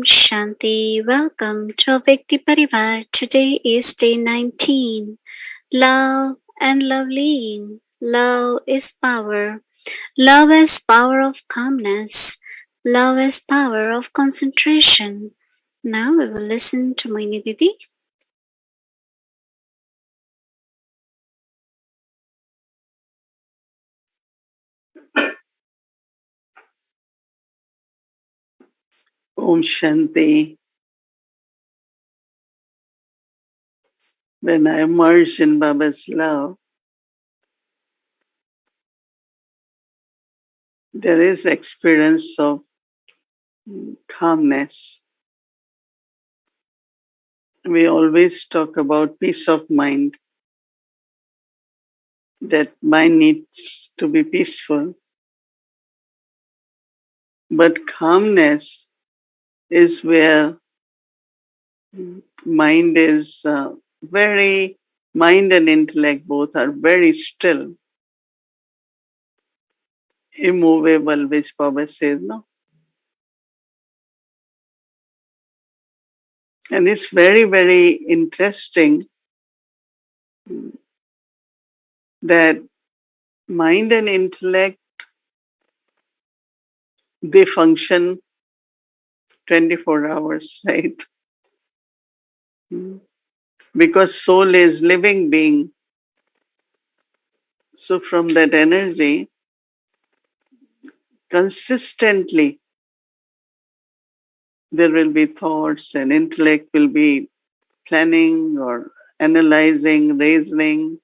Shanti. Welcome to Vyakti Parivar. Today is day 19. Love and Loveleen. Love is power. Love is power of calmness. Love is power of concentration. Now we will listen to Mohini Didi. Om Shanti. When I emerge in Baba's love, there is experience of calmness. We always talk about peace of mind, that mind needs to be peaceful. But calmness is where mind is mind and intellect both are very still, immovable, which Baba says, no? And it's very, very interesting that mind and intellect, they function 24 hours, right? Because soul is living being. So from that energy, consistently, there will be thoughts and intellect will be planning or analyzing, reasoning.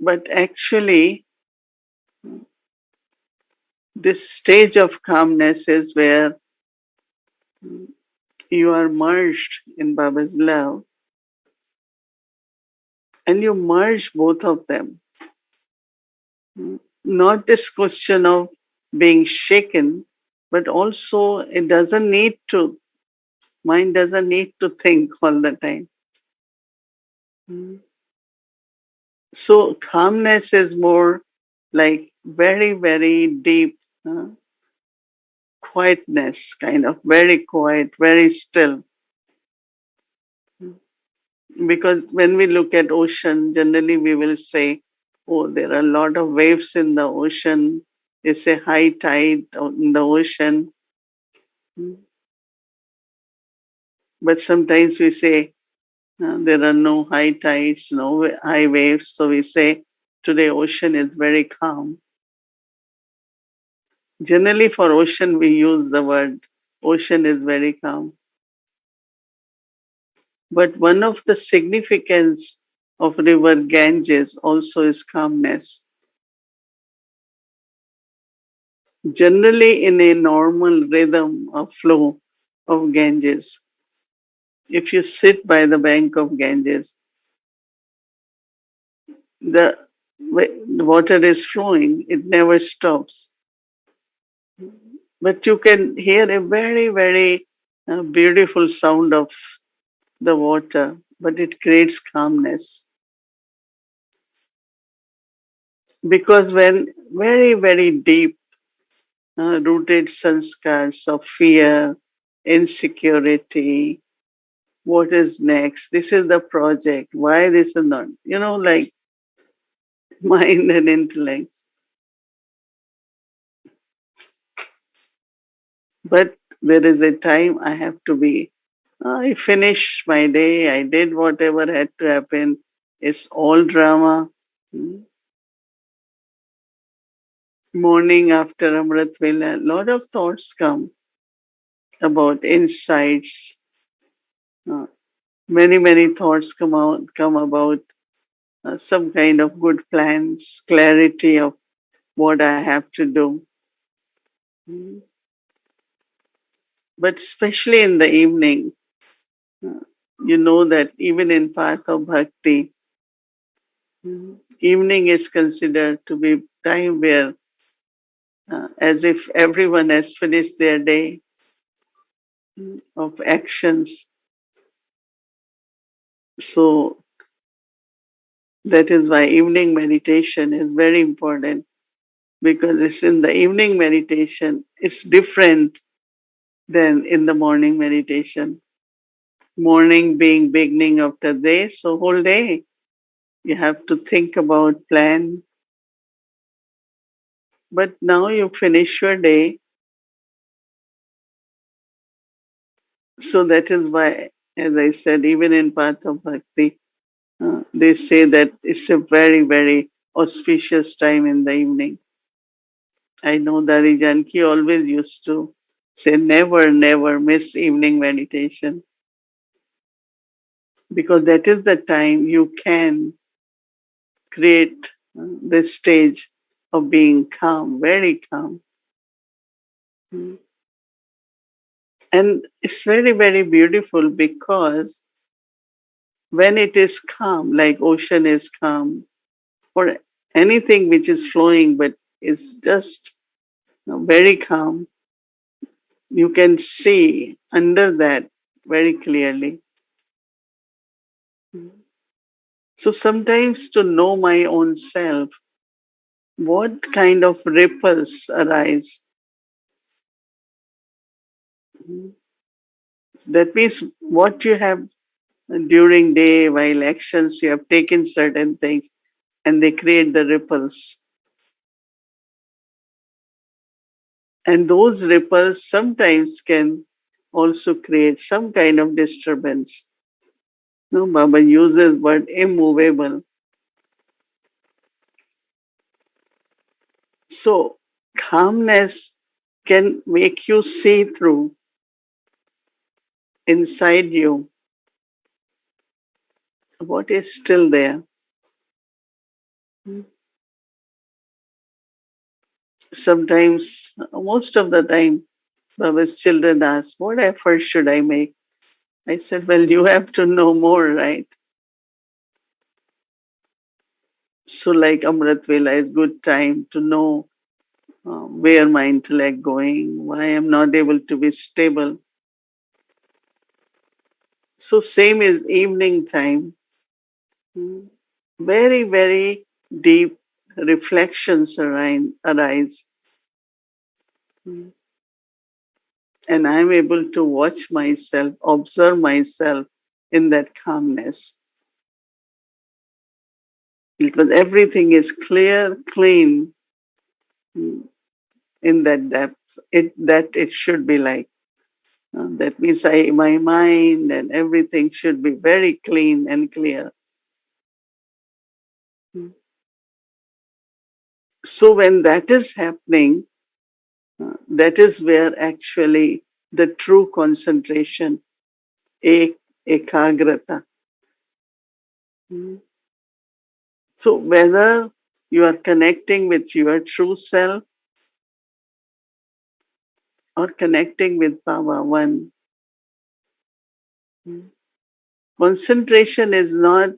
But actually, this stage of calmness is where you are merged in Baba's love and you merge both of them. Not this question of being shaken, but also it doesn't need to, mind doesn't need to think all the time. So calmness is more like very, very deep quietness, kind of very quiet, very still. Because when we look at ocean, generally we will say, oh, there are a lot of waves in the ocean. It's a high tide in the ocean. But sometimes we say there are no high tides, no high waves. So we say today ocean is very calm. Generally for ocean, we use the word ocean is very calm. But one of the significance of river Ganges also is calmness. Generally in a normal rhythm of flow of Ganges, if you sit by the bank of Ganges, the water is flowing, it never stops. But you can hear a very, very beautiful sound of the water, but it creates calmness. Because when very, very deep rooted sanskars of fear, insecurity, what is next, this is the project, why this is not, like mind and intellect. But there is a time I have to be, I finished my day, I did whatever had to happen, it's all drama. Morning after Amrit Vela, a lot of thoughts come about insights. Many, many thoughts come about some kind of good plans, clarity of what I have to do. But especially in the evening, you know that even in path of bhakti, evening is considered to be time where, as if everyone has finished their day of actions. So that is why evening meditation is very important. because it's in the evening meditation. It's different than in the morning meditation. Morning being beginning of the day, so whole day you have to think about plan. But now you finish your day, so that is why, as I said, even in Patha Bhakti, they say that it's a very, very auspicious time in the evening. I know Dadi Janki always used to say, never, never miss evening meditation, because that is the time you can create this stage of being calm, very calm. Mm. And it's very, very beautiful because when it is calm, like ocean is calm, or anything which is flowing but is just very calm, you can see under that very clearly. So sometimes to know my own self, what kind of ripples arise? That means what you have during day while actions, you have taken certain things and they create the ripples. And those ripples sometimes can also create some kind of disturbance. No, Baba uses word immovable. So calmness can make you see through inside you what is still there. Sometimes, most of the time, Baba's children ask, what effort should I make? I said, well, you have to know more, right? So like Amrit Vela is good time to know where my intellect going, why I'm not able to be stable. So same is evening time. Very, very deep reflections arise. And I'm able to watch myself, observe myself in that calmness. Because everything is clear, clean in that depth. It should be like. That means my mind and everything should be very clean and clear. So when that is happening, that is where actually the true concentration, ekagrata. So whether you are connecting with your true self or connecting with Baba One, concentration is not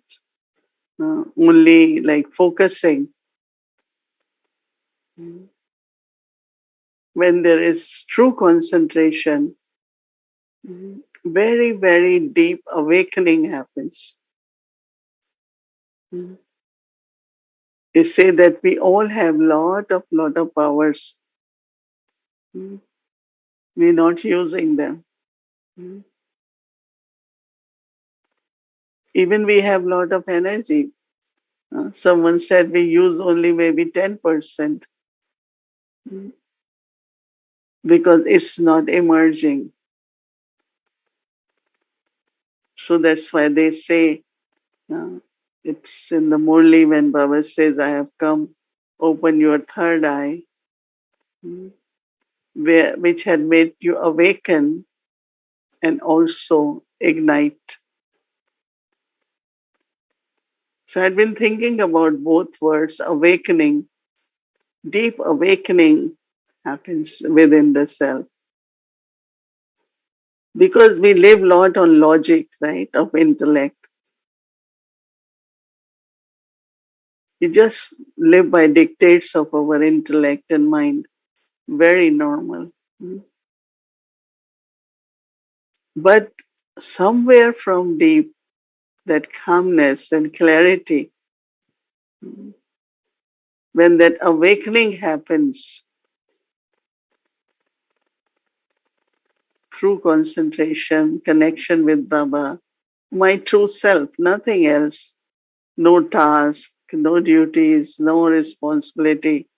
only like focusing. When there is true concentration, very, very deep awakening happens. They say that we all have lot of powers. We're not using them. Even we have lot of energy. Someone said we use only maybe 10% because it's not emerging. So that's why they say, uh, it's in the Murli when Baba says, I have come, open your third eye, which had made you awaken and also ignite. So I'd been thinking about both words, awakening. Deep awakening happens within the self. Because we live a lot on logic, right, of intellect. We just live by dictates of our intellect and mind. Very normal. But somewhere from deep, that calmness and clarity when that awakening happens through concentration, connection with Baba, my true self, nothing else, no task, no duties, no responsibility.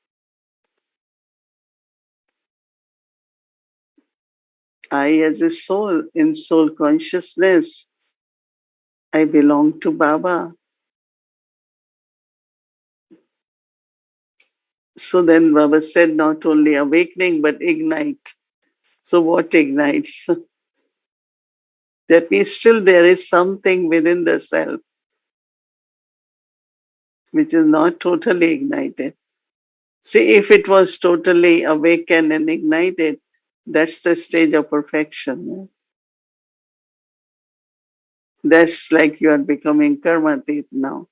I, as a soul, in soul consciousness, I belong to Baba. So then Baba said not only awakening but ignite. So what ignites? That means still there is something within the self which is not totally ignited. See, if it was totally awakened and ignited, that's the stage of perfection. That's like you are becoming karmatit now.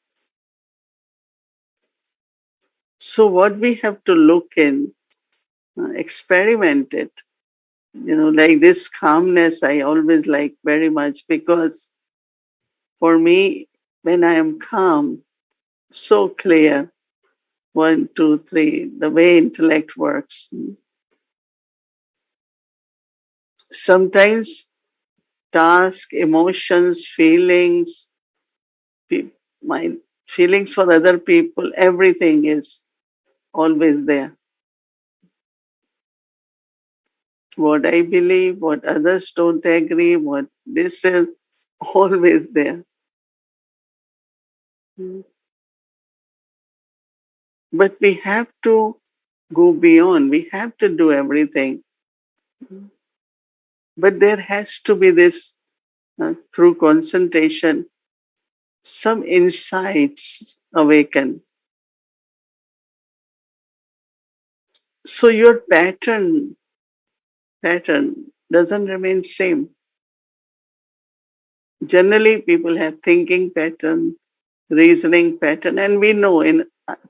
So what we have to look in, experiment it. Like this calmness I always like very much because for me, when I am calm, so clear, one, two, three, the way intellect works. Sometimes task, emotions, feelings, my feelings for other people, everything is always there. What I believe, what others don't agree, what this is always there. But we have to go beyond. We have to do everything. But there has to be this, through concentration, some insights awaken. So your pattern doesn't remain same. Generally, people have thinking pattern, reasoning pattern, and we know.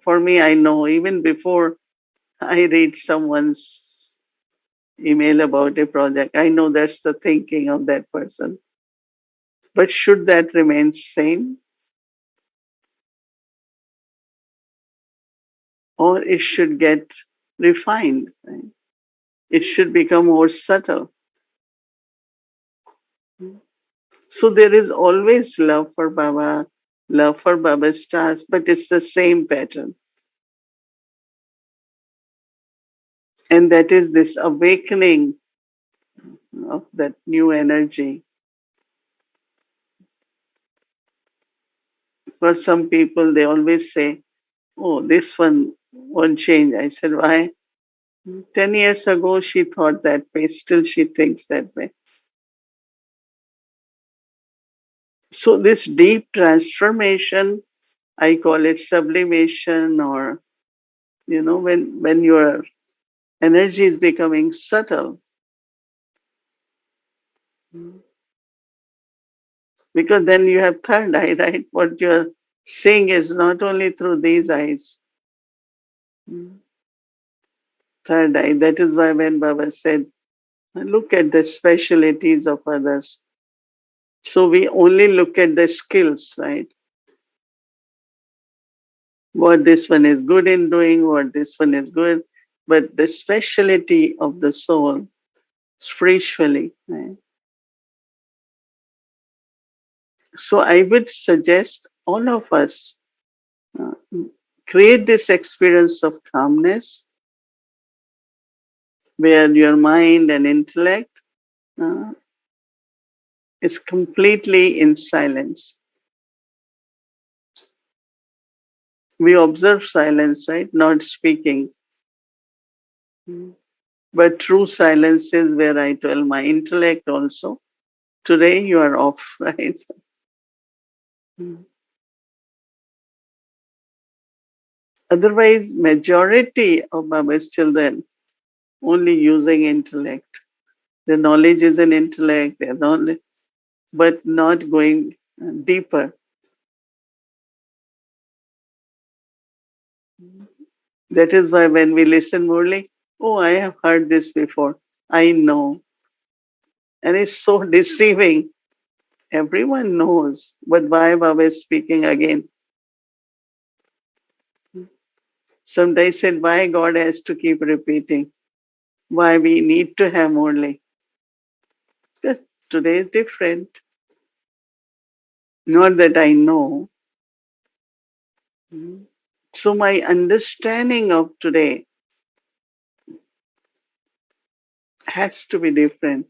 For me, I know even before I read someone's email about a project, I know that's the thinking of that person. But should that remain same, or it should get refined? Right? It should become more subtle. So there is always love for Baba, love for Baba's task, but it's the same pattern. And that is this awakening of that new energy. For some people, they always say, oh, this one won't change. I said, why? 10 years ago, she thought that way. Still, she thinks that way. So this deep transformation, I call it sublimation, or, when your energy is becoming subtle, because then you have third eye, right? What you're seeing is not only through these eyes. Third eye. That is why when Baba said, look at the specialities of others. So we only look at the skills, right? What this one is good in doing, what this one is good, but the speciality of the soul spiritually. Right? So I would suggest all of us uh, create this experience of calmness where your mind and intellect uh, is completely in silence. We observe silence, right? Not speaking. But true silence is where I tell my intellect also, today you are off, right? Otherwise, majority of Baba's children only using intellect. The knowledge is an intellect, their knowledge, but not going deeper. That is why when we listen Murli, oh, I have heard this before. I know. And it's so deceiving. Everyone knows, but why Baba is speaking again? Sometimes I said, why God has to keep repeating? Why we need to have morely? Because today is different. Not that I know. So my understanding of today has to be different.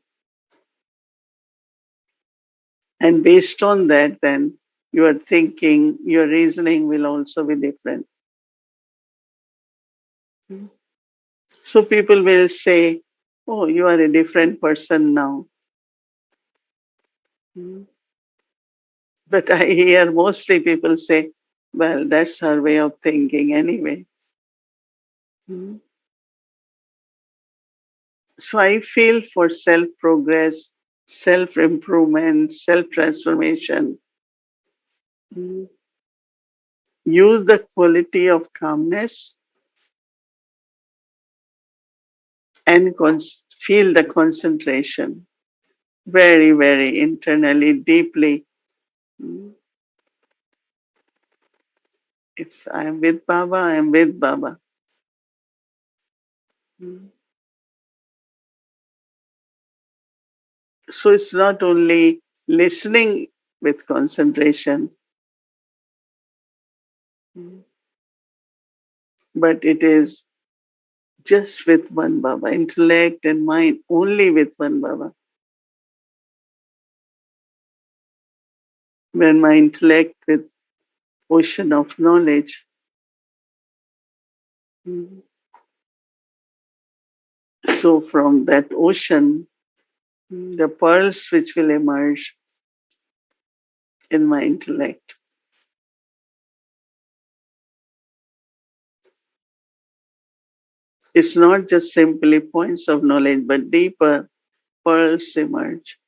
And based on that, then your thinking, your reasoning will also be different. So people will say, oh, you are a different person now. But I hear mostly people say, well, that's her way of thinking anyway. So I feel for self progress, self improvement, self transformation, use the quality of calmness and feel the concentration very, very internally, deeply. If I'm with Baba, I'm with Baba. So it's not only listening with concentration, but it is just with one Baba, intellect and mind only with one Baba. When my intellect with ocean of knowledge, so from that ocean, the pearls which will emerge in my intellect. It's not just simply points of knowledge, but deeper pearls emerge.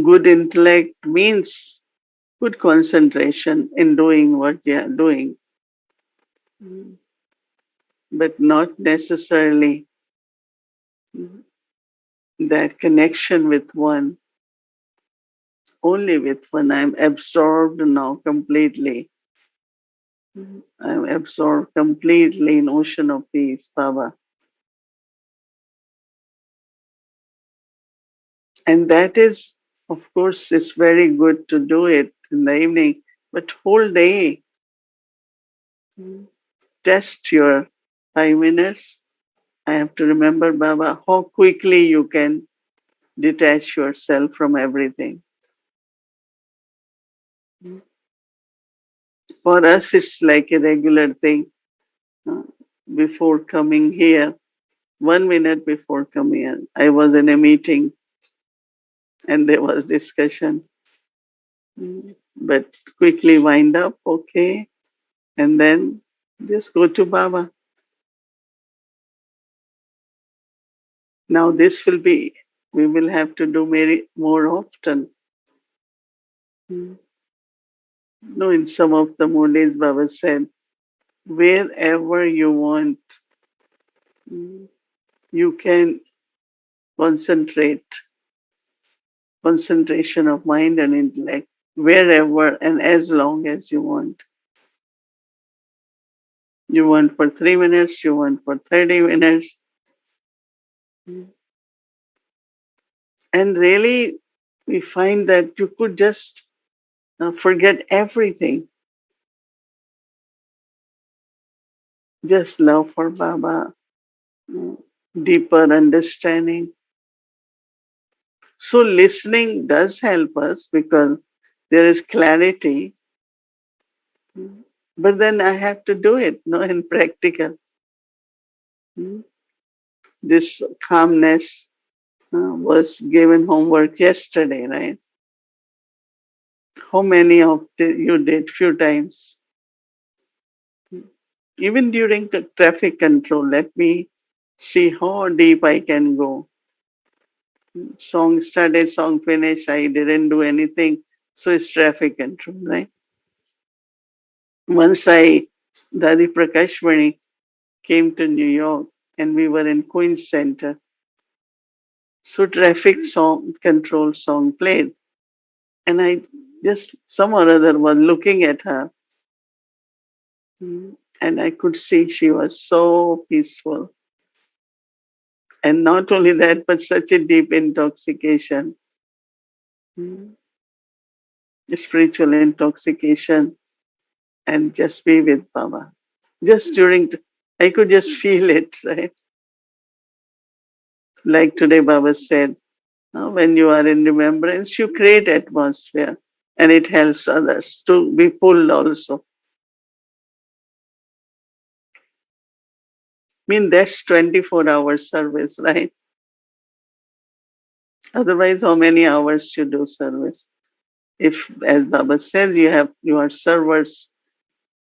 Good intellect means good concentration in doing what you are doing, but not necessarily that connection with one, only with one. I'm absorbed now completely. I'm absorbed completely in ocean of peace, Baba. And that is, of course, it's very good to do it in the evening, but whole day, test your 5 minutes. I have to remember, Baba, how quickly you can detach yourself from everything. For us, it's like a regular thing. Uh, Before coming here, 1 minute before coming here, I was in a meeting and there was discussion. But quickly wind up, okay, and then just go to Baba. Now this will be, we will have to do more often. No, in some of the more days, Baba said, wherever you want, you can concentrate, concentration of mind and intellect, wherever and as long as you want. You want for 3 minutes, you want for 30 minutes. And really, we find that you could just forget everything. Just love for Baba, uh, deeper understanding. So listening does help us because there is clarity, but then I have to do it, no, in practical. This calmness was given homework yesterday, right? How many of you did? Few times. Even during the traffic control, let me see how deep I can go. Song started, song finished, I didn't do anything. So it's traffic control, right? Once Dadi Prakashmani came to New York and we were in Queens Center. So traffic song control song played. And I Just some or other was looking at her. And I could see she was so peaceful. And not only that, but such a deep intoxication, mm, spiritual intoxication, and just be with Baba. Just I could just feel it, right? Like today, Baba said, when you are in remembrance, you create atmosphere and it helps others to be pulled also. I mean, that's 24 hours service, right? Otherwise, how many hours you do service? If, as Baba says, you are servers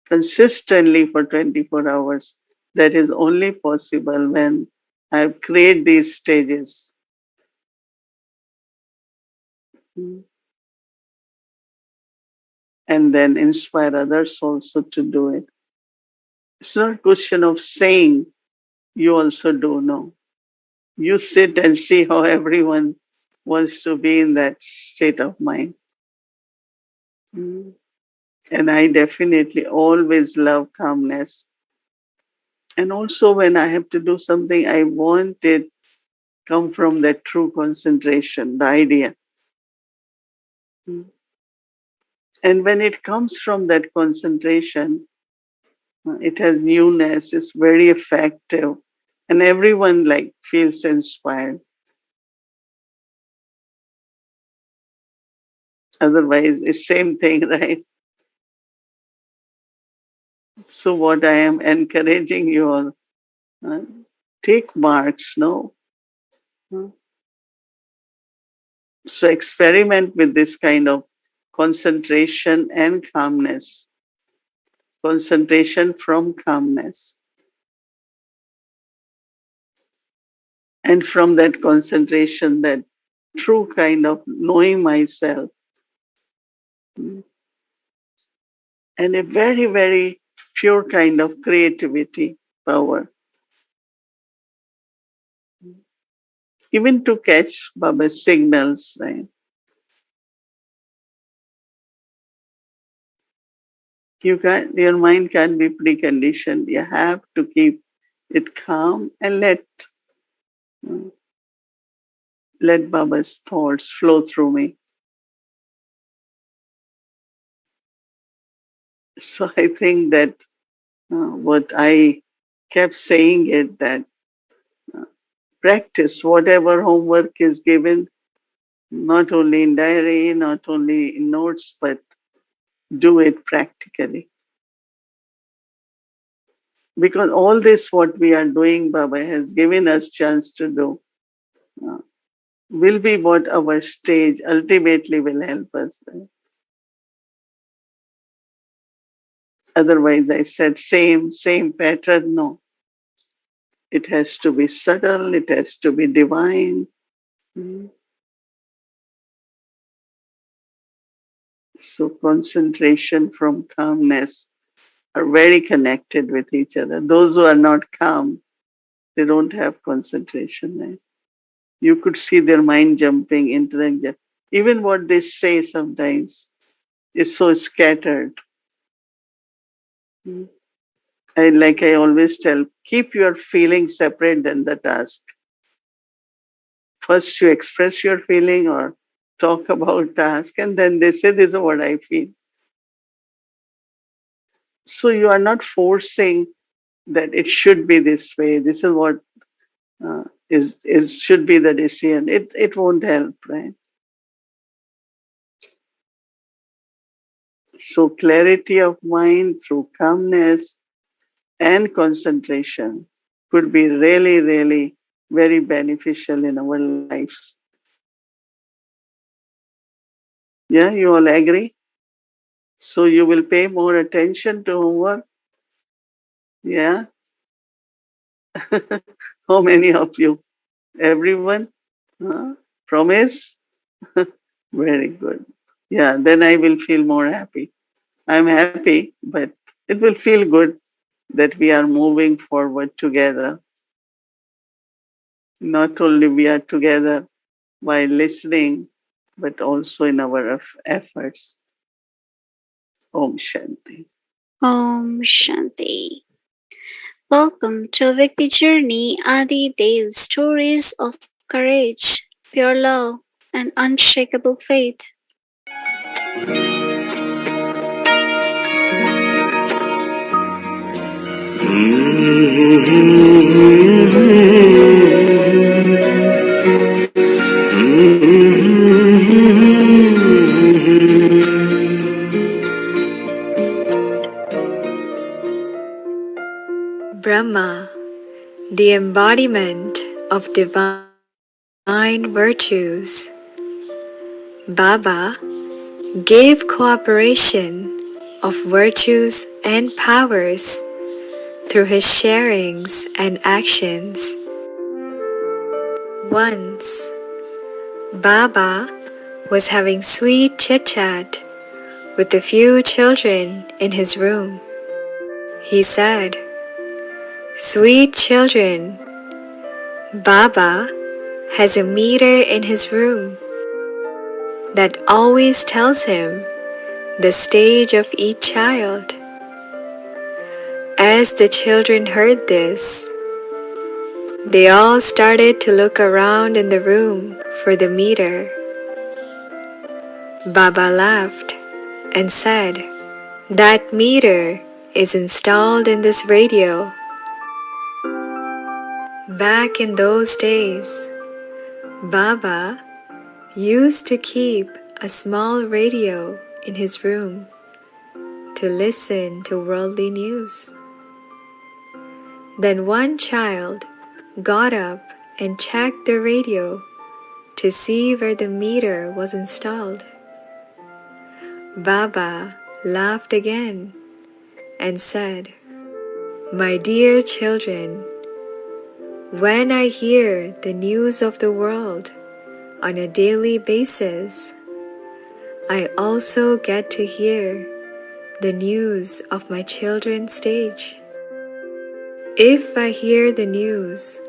consistently for 24 hours, that is only possible when I create these stages. And then inspire others also to do it. It's not a question of saying, you also do know. You sit and see how everyone wants to be in that state of mind. Mm. And I definitely always love calmness. And also when I have to do something, I want it come from that true concentration, the idea. Mm. And when it comes from that concentration, it has newness, it's very effective, and everyone like feels inspired. Otherwise, it's same thing, right? So what I am encouraging you all, uh, take marks, no? Uh, So experiment with this kind of concentration and calmness, concentration from calmness. And from that concentration, that true kind of knowing myself, and a very, very pure kind of creativity power. Even to catch Baba's signals, right? Your mind can't be preconditioned. You have to keep it calm and uh, let Baba's thoughts flow through me. So I think that what I kept saying it that uh, practice whatever homework is given, not only in diary, not only in notes, but do it practically. Because all this what we are doing, Baba has given us chance to do, uh, will be what our stage ultimately will help us. Right? Otherwise, I said same pattern. No, it has to be subtle. It has to be divine. Mm. So concentration from calmness are very connected with each other. Those who are not calm, they don't have concentration. Right? You could see their mind jumping into the, even what they say sometimes is so scattered. Mm. I always tell, keep your feelings separate than the task. First you express your feeling or talk about task, and then they say, this is what I feel. So you are not forcing that it should be this way. This is what is should be the decision. It won't help, right? So clarity of mind through calmness and concentration could be really, really very beneficial in our lives. Yeah, you all agree? So you will pay more attention to homework? Yeah? How many of you? Everyone? Huh? Promise? Very good. Yeah, then I will feel more happy. I'm happy, but it will feel good that we are moving forward together. Not only we are together while listening, but also in our efforts. Om Shanti. Om Shanti. Welcome to Vikti Journey Adi Dev Stories of Courage, Pure Love, and Unshakable Faith. Brahma, the embodiment of divine virtues. Baba gave cooperation of virtues and powers through his sharings and actions. Once, Baba was having sweet chit-chat with a few children in his room. He said, "Sweet children, Baba has a meter in his room that always tells him the stage of each child." As the children heard this, they all started to look around in the room for the meter. Baba laughed and said, "That meter is installed in this radio." Back in those days, Baba used to keep a small radio in his room to listen to worldly news. Then one child got up and checked the radio to see where the meter was installed. Baba laughed again and said, "My dear children, when I hear the news of the world on a daily basis, I also get to hear the news of my children's stage. If I hear the news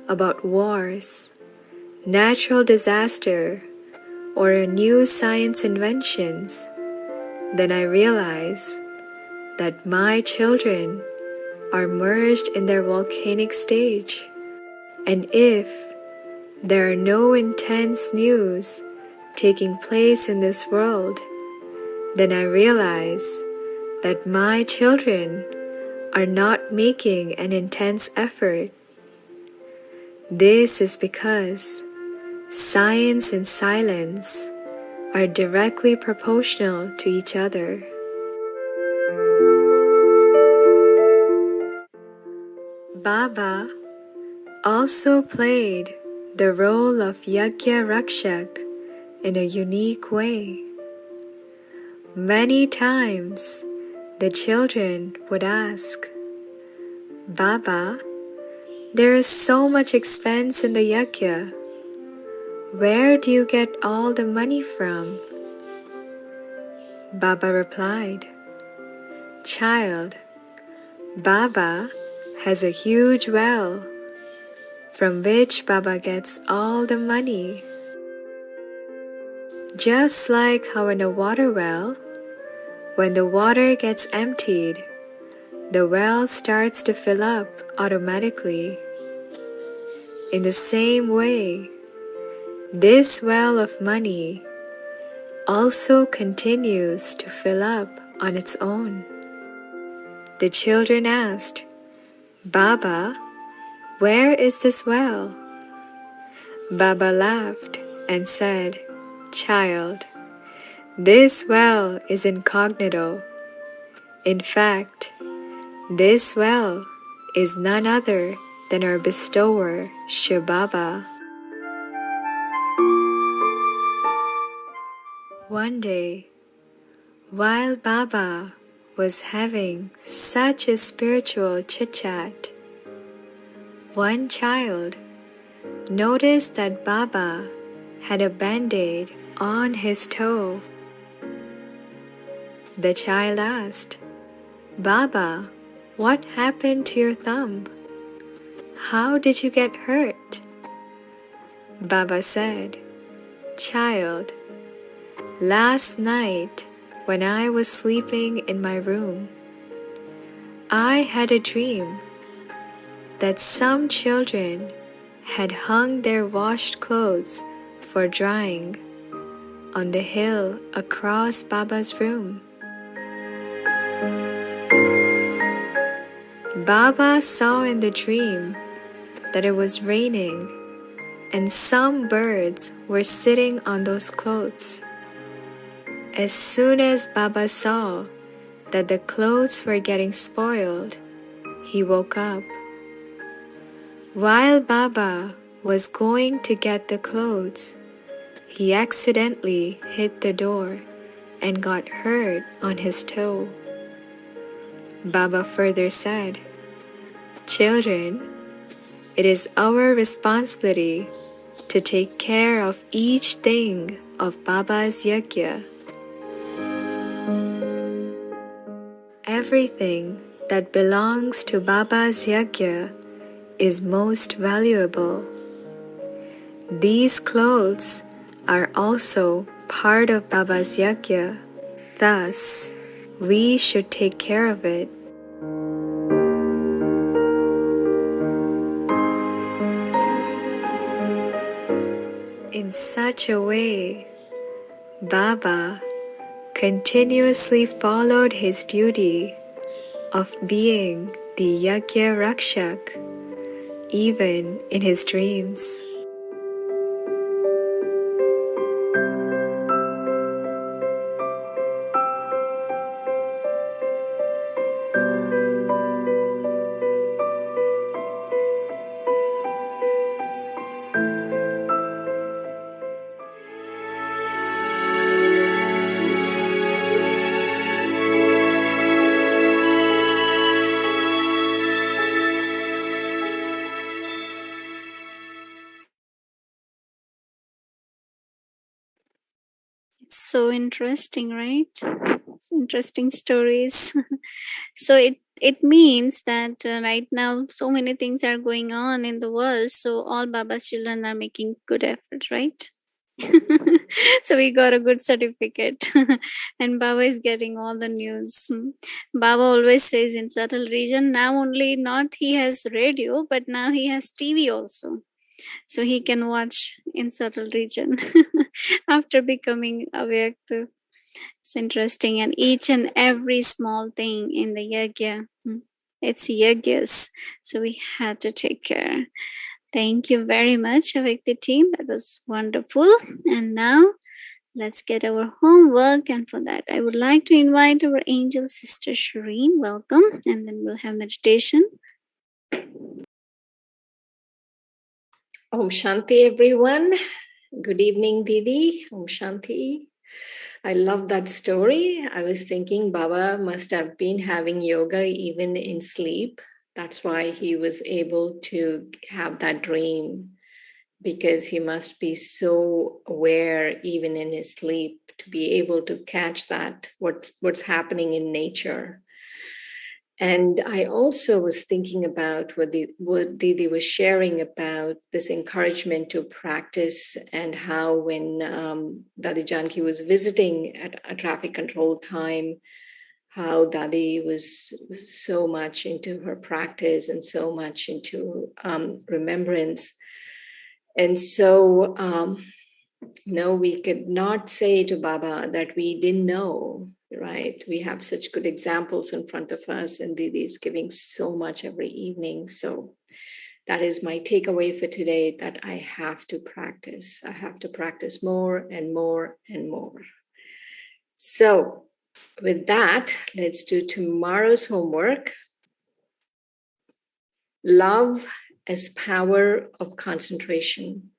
about wars, natural disaster, or new science inventions, then I realize that my children are merged in their volcanic stage. And if there are no intense news taking place in this world, then I realize that my children are not making an intense effort. This is because science and silence are directly proportional to each other." Baba also played the role of Yajna Rakshak in a unique way. Many times, the children would ask, "Baba, there is so much expense in the yajna. Where do you get all the money from?" Baba replied, "Child, Baba has a huge well from which Baba gets all the money. Just like how in a water well, when the water gets emptied, the well starts to fill up automatically. In the same way, this well of money also continues to fill up on its own." The children asked, "Baba, where is this well?" Baba laughed and said, "Child, this well is incognito. In fact, this well is none other than our bestower, Shiv Baba." One day, while Baba was having such a spiritual chit-chat, one child noticed that Baba had a band-aid on his toe. The child asked, "Baba, what happened to your thumb? How did you get hurt?" Baba said, "Child, Last night, when I was sleeping in my room, I had a dream that some children had hung their washed clothes for drying on the hill across Baba's room. Baba saw in the dream that it was raining and some birds were sitting on those clothes. As soon as Baba saw that the clothes were getting spoiled, he woke up. While Baba was going to get the clothes, he accidentally hit the door and got hurt on his toe. Baba further said, "Children, it is our responsibility to take care of each thing of Baba's yajna. Everything that belongs to Baba's yajna is most valuable. These clothes are also part of Baba's yajna. Thus, we should take care of it." In such a way, Baba continuously followed his duty of being the Yajna Rakshak, even in his dreams. It's so interesting, right? It's interesting stories. So it means that right now so many things are going on in the world. So all Baba's children are making good effort, right? So we got a good certificate, and Baba is getting all the news. Baba always says in subtle region now only not he has radio, but now he has TV also, so he can watch in subtle region after becoming aware. It's interesting, and each and every small thing in the yagya, it's yagyas, so we had to take care. Thank you very much, Avikti team. That was wonderful. And now let's get our homework. And for that, I would like to invite our angel sister Shireen. Welcome. And then we'll have meditation. Om Shanti, everyone. Good evening, Didi. Om Shanti. I love that story. I was thinking Baba must have been having yoga even in sleep. That's why he was able to have that dream, because he must be so aware even in his sleep to be able to catch that, what's happening in nature. And I also was thinking about what Didi was sharing about this encouragement to practice, and how when Dadi Janki was visiting at a traffic control time, how Dadi was so much into her practice and so much into remembrance. And so, no, we could not say to Baba that we didn't know, right? We have such good examples in front of us, and Didi is giving so much every evening. So that is my takeaway for today, that I have to practice. I have to practice more and more and more. So with that, let's do tomorrow's homework. Love as power of concentration.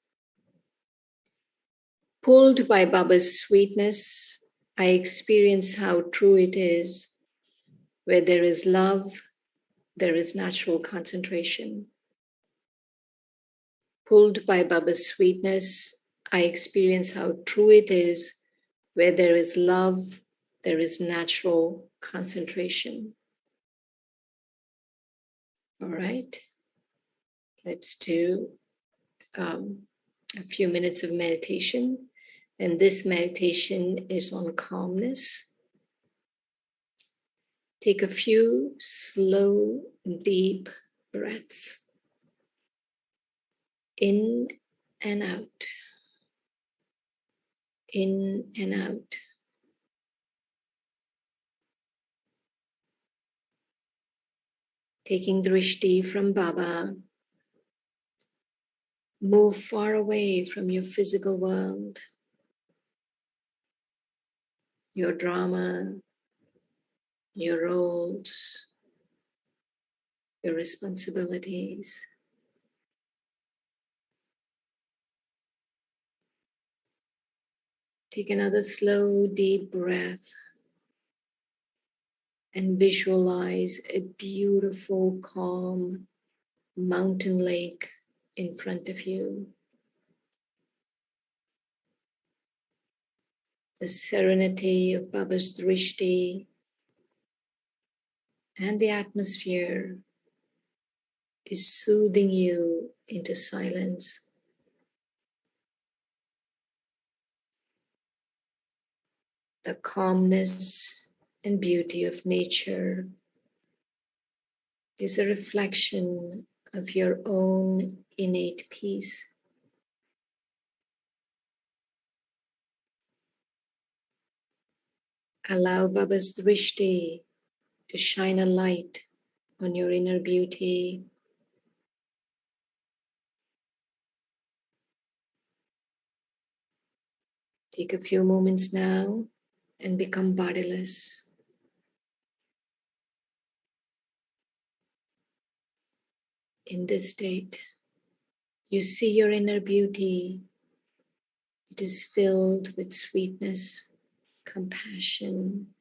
Pulled by Baba's sweetness, I experience how true it is. Where there is love, there is natural concentration. Pulled by Baba's sweetness, I experience how true it is. Where there is love, there is natural concentration. All right, let's do a few minutes of meditation. And this meditation is on calmness. Take a few slow, deep breaths in and out, in and out. Taking drishti from Baba, move far away from your physical world, your drama, your roles, your responsibilities. Take another slow, deep breath and visualize a beautiful, calm mountain lake in front of you. The serenity of Baba's drishti and the atmosphere is soothing you into silence. The calmness and beauty of nature is a reflection of your own innate peace. Allow Baba's drishti to shine a light on your inner beauty. Take a few moments now and become bodiless. In this state, you see your inner beauty. It is filled with sweetness, compassion,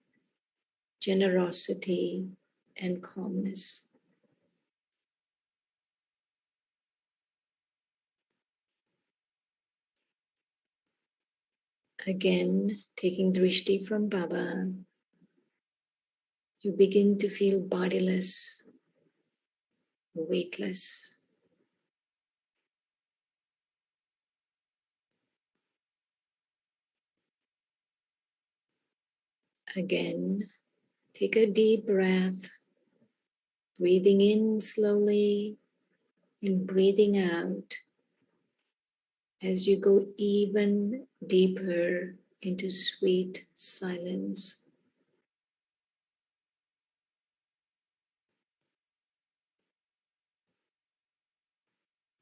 generosity, and calmness. Again, taking drishti from Baba, you begin to feel bodiless, weightless. Again, take a deep breath, breathing in slowly and breathing out as you go even deeper into sweet silence.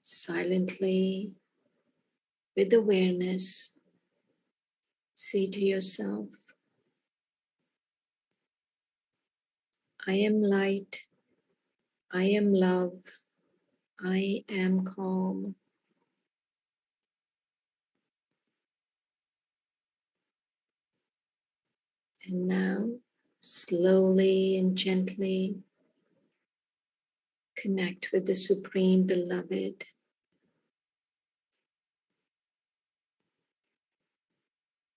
Silently, with awareness, say to yourself, I am light, I am love, I am calm. And now, slowly and gently, connect with the Supreme Beloved.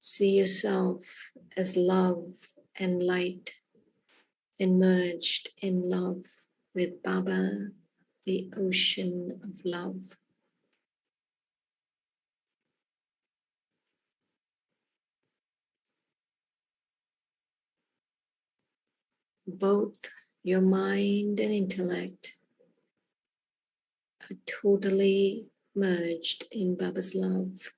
See yourself as love and light, and merged in love with Baba, the ocean of love. Both your mind and intellect are totally merged in Baba's love.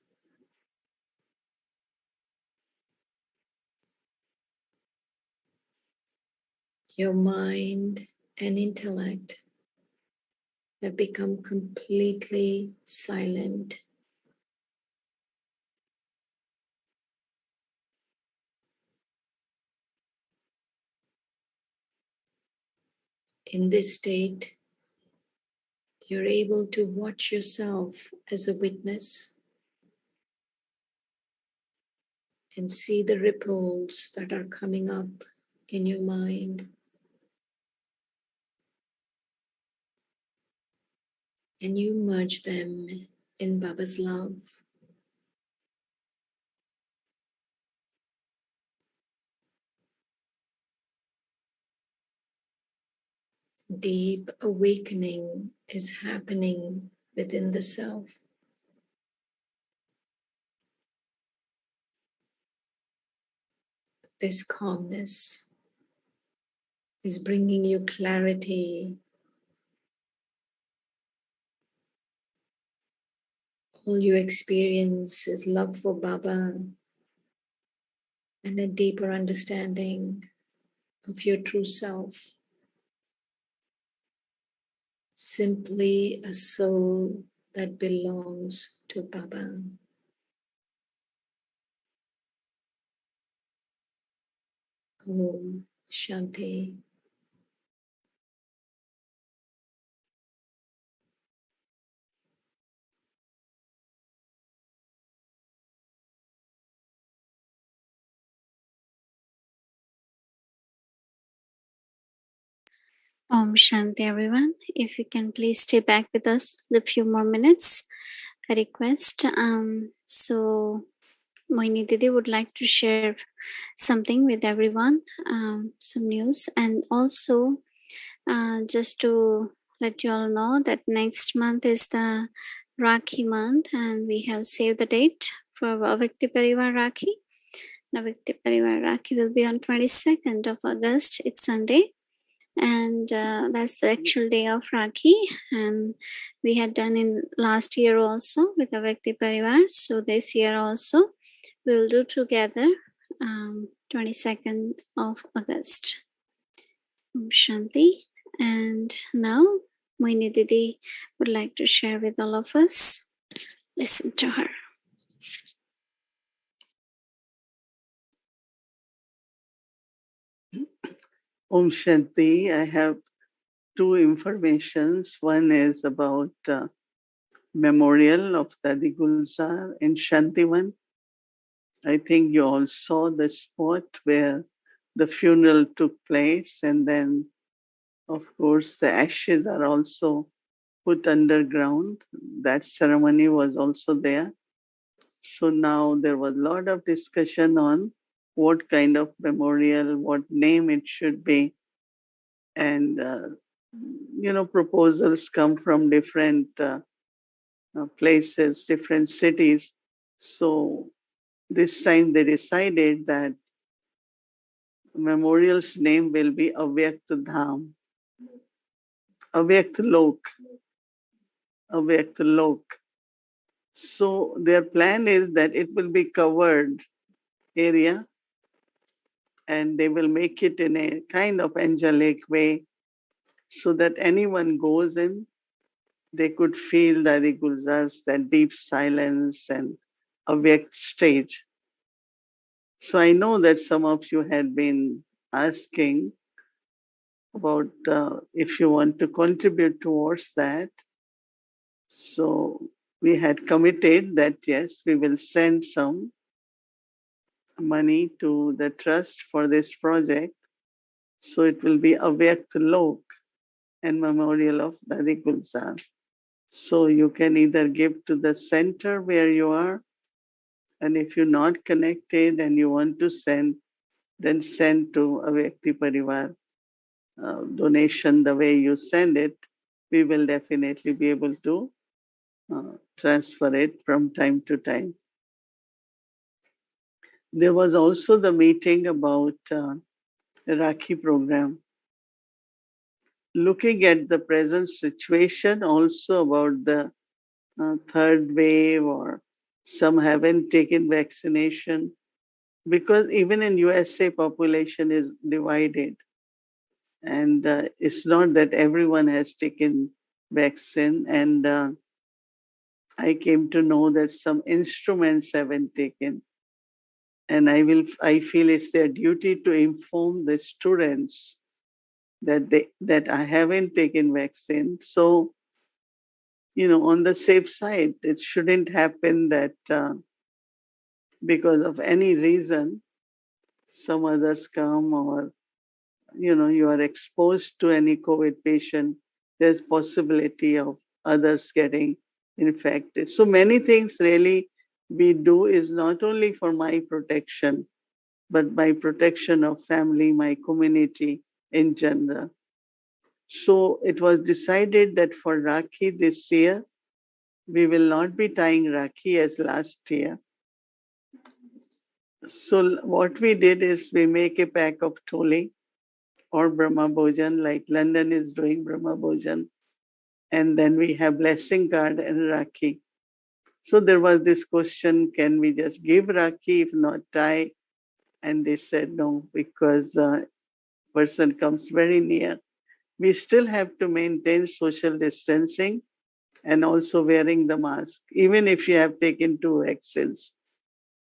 Your mind and intellect have become completely silent. In this state, you're able to watch yourself as a witness and see the ripples that are coming up in your mind. And you merge them in Baba's love. Deep awakening is happening within the self. this calmness is bringing you clarity. All you experience is love for Baba and a deeper understanding of your true self. Simply a soul that belongs to Baba. Om Shanti. Shanti, everyone. If you can please stay back with us a few more minutes, I request. Mohini Didi would like to share something with everyone, some news, and also just to let you all know that next month is the Rakhi month, and we have saved the date for Avyakti Parivar Rakhi. Avyakti Parivar Rakhi will be on 22nd of August. It's Sunday, and that's the actual day of Rakhi. And we had done in last year also with Avyakti Parivar. So this year also we'll do together 22nd of August. Shanti. And now Mohini Didi would like to share with all of us. Listen to her. Om Shanti. I have two informations. One is about memorial of Dadi Gulzar in Shantivan. I think you all saw the spot where the funeral took place, and then, of course, the ashes are also put underground. That ceremony was also there. So now there was a lot of discussion on what kind of memorial, what name it should be. And, proposals come from different places, different cities. So this time they decided that memorial's name will be Avyakt Dham, Avyakt Lok, Avyakt Lok. So their plan is that it will be covered area, and they will make it in a kind of angelic way so that anyone goes in, they could feel Dadi Gulzar's that deep silence and Avyakt stage. So I know that some of you had been asking about if you want to contribute towards that. So we had committed that yes, we will send some money to the trust for this project. So it will be Avyakt Lok and Memorial of Dadi Gulzar. So you can either give to the center where you are, and if you're not connected and you want to send, then send to Avyakti Parivar donation the way you send it. We will definitely be able to transfer it from time to time. There was also the meeting about Rakhi program. Looking at the present situation, also about the third wave, or some haven't taken vaccination, because even in USA population is divided, and it's not that everyone has taken vaccine. And I came to know that some instruments haven't taken, and I feel it's their duty to inform the students that I haven't taken vaccine. So, on the safe side, it shouldn't happen that because of any reason, some others come, or, you are exposed to any COVID patient, there's possibility of others getting infected. So many things really we do is not only for my protection, but my protection of family, my community in general. So it was decided that for Rakhi this year, we will not be tying Rakhi as last year. So what we did is we make a pack of tholi or Brahma Bhojan, like London is doing Brahma Bhojan. And then we have blessing card and Rakhi. So there was this question, can we just give Rakhi if not tie? And they said no, because person comes very near. We still have to maintain social distancing and also wearing the mask, even if you have taken 2 vaccines.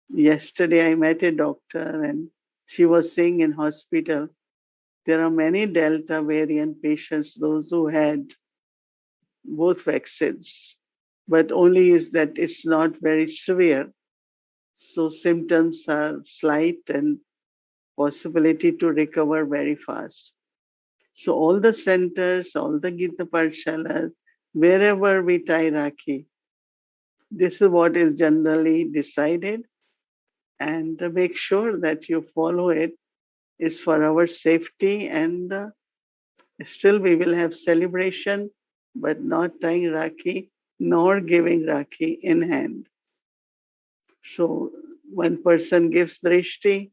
Yesterday, I met a doctor and she was saying in hospital, there are many Delta variant patients, those who had both vaccines, but only is that it's not very severe. So symptoms are slight and possibility to recover very fast. So all the centers, all the Gita Parshalas, wherever we tie Rakhi, this is what is generally decided, and make sure that you follow it is for our safety, and still we will have celebration, but not tying Rakhi nor giving Rakhi in hand. So one person gives drishti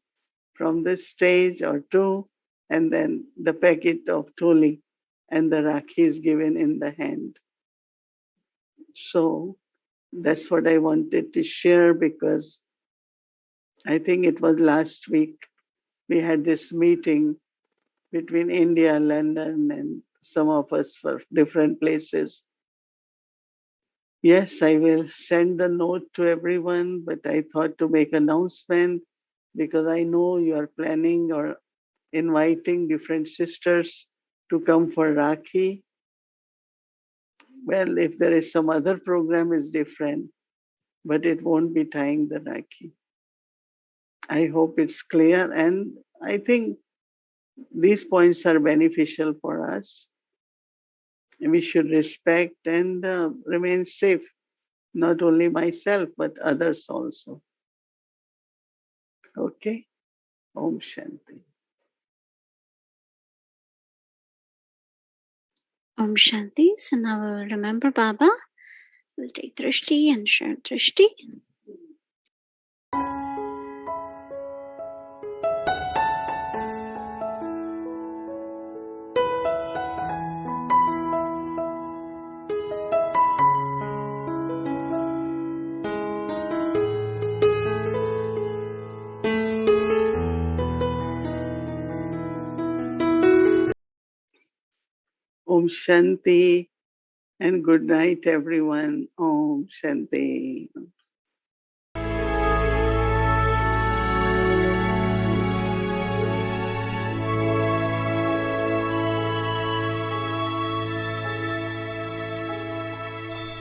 from this stage or two, and then the packet of tholi and the Rakhi is given in the hand. So that's what I wanted to share, because I think it was last week we had this meeting between India, London, and some of us for different places. Yes, I will send the note to everyone, but I thought to make announcement because I know you are planning or inviting different sisters to come for Rakhi. Well, if there is some other program is different, but it won't be tying the Rakhi. I hope it's clear, and I think these points are beneficial for us. We should respect and remain safe, not only myself, but others also. Okay? Om Shanti. Om Shanti. So now we will remember Baba. We'll take Drishti and share Drishti. Om Shanti and good night, everyone. Om Shanti.